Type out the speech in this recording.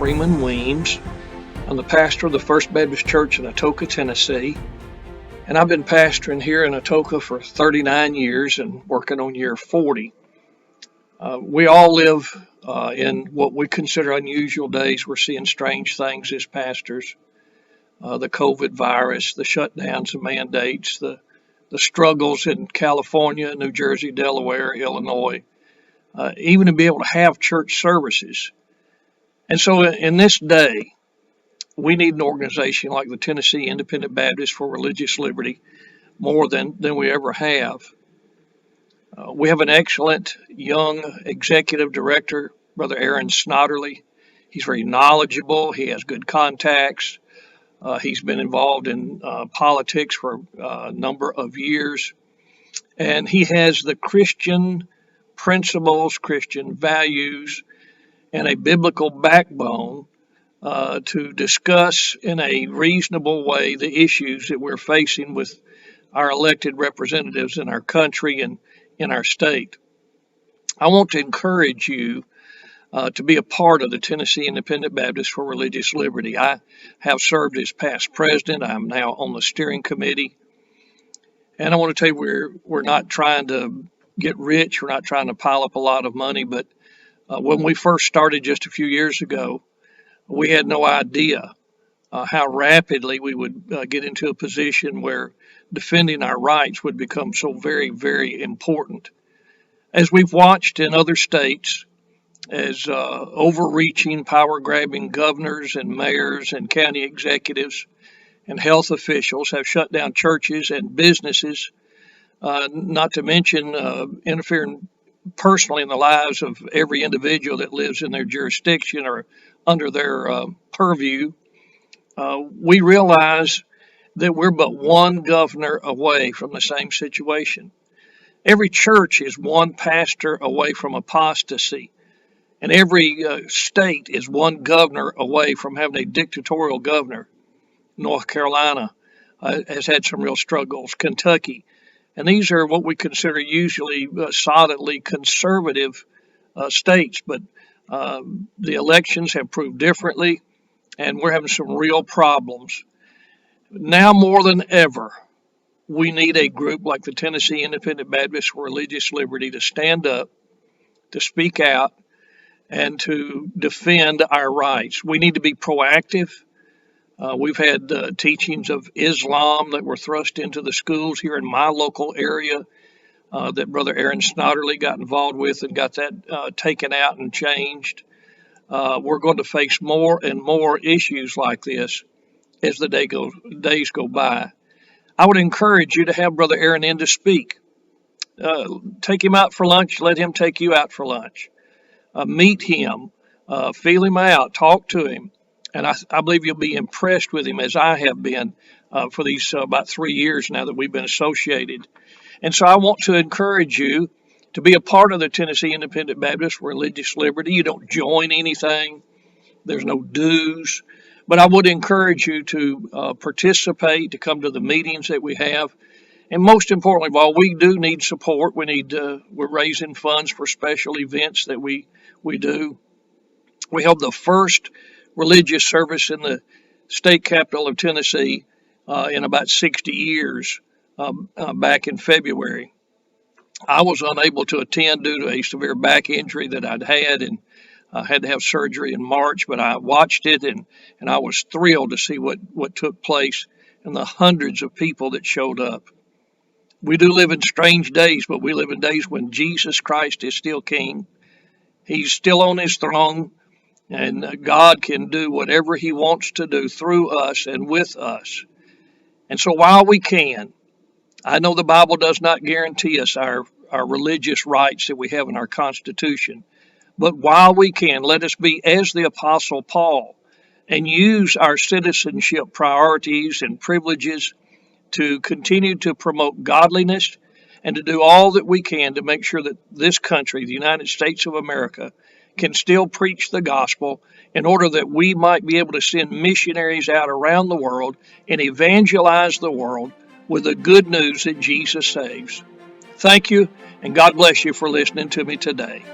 Freeman Weems. I'm the pastor of the First Baptist Church in Atoka, Tennessee. And I've been pastoring here in Atoka for 39 years and working on year 40. We all live in what we consider unusual days. We're seeing strange things as pastors. The COVID virus, the shutdowns and mandates, the struggles in California, New Jersey, Delaware, Illinois, even to be able to have church services. And so in this day, we need an organization like the Tennessee Independent Baptist for Religious Liberty more than we ever have. We have an excellent young executive director, Brother Aaron Snodderly. He's very knowledgeable. He has good contacts. He's been involved in politics for a number of years. And he has the Christian principles, Christian values, and a biblical backbone to discuss in a reasonable way the issues that we're facing with our elected representatives in our country and in our state. I want to encourage you to be a part of the Tennessee Independent Baptist for Religious Liberty. I have served as past president. I'm now on the steering committee. And I want to tell you, we're not trying to get rich. We're not trying to pile up a lot of money. But when we first started just a few years ago, we had no idea how rapidly we would get into a position where defending our rights would become so very, very important. As we've watched in other states, as overreaching, power-grabbing governors and mayors and county executives and health officials have shut down churches and businesses, not to mention interfering personally in the lives of every individual that lives in their jurisdiction or under their purview, we realize that we're but one governor away from the same situation. Every church is one pastor away from apostasy, and every state is one governor away from having a dictatorial governor. North Carolina has had some real struggles, Kentucky, and these are what we consider usually solidly conservative states, but the elections have proved differently, and we're having some real problems. Now more than ever, we need a group like the Tennessee Independent Baptist for Religious Liberty to stand up, to speak out, and to defend our rights. We need to be proactive. We've had teachings of Islam that were thrust into the schools here in my local area that Brother Aaron Snodderly got involved with and got that taken out and changed. We're going to face more and more issues like this as the days go by. I would encourage you to have Brother Aaron in to speak. Take him out for lunch. Let him take you out for lunch. Meet him. Feel him out. Talk to him. And I believe you'll be impressed with him as I have been for these about 3 years now that we've been associated. And so I want to encourage you to be a part of the Tennessee Independent Baptist for Religious Liberty. You don't join anything. There's no dues. But I would encourage you to participate, to come to the meetings that we have. And most importantly of all, we do need support. We're raising funds for special events that we do. We held the first religious service in the state capital of Tennessee in about 60 years back in February. I was unable to attend due to a severe back injury that I'd had, and I had to have surgery in March, but I watched it and I was thrilled to see what took place and the hundreds of people that showed up. We do live in strange days, but we live in days when Jesus Christ is still King. He's still on his throne, and God can do whatever he wants to do through us and with us. And so while we can, I know the Bible does not guarantee us our religious rights that we have in our Constitution. But while we can, let us be as the Apostle Paul and use our citizenship priorities and privileges to continue to promote godliness and to do all that we can to make sure that this country, the United States of America, can still preach the gospel in order that we might be able to send missionaries out around the world and evangelize the world with the good news that Jesus saves. Thank you, and God bless you for listening to me today.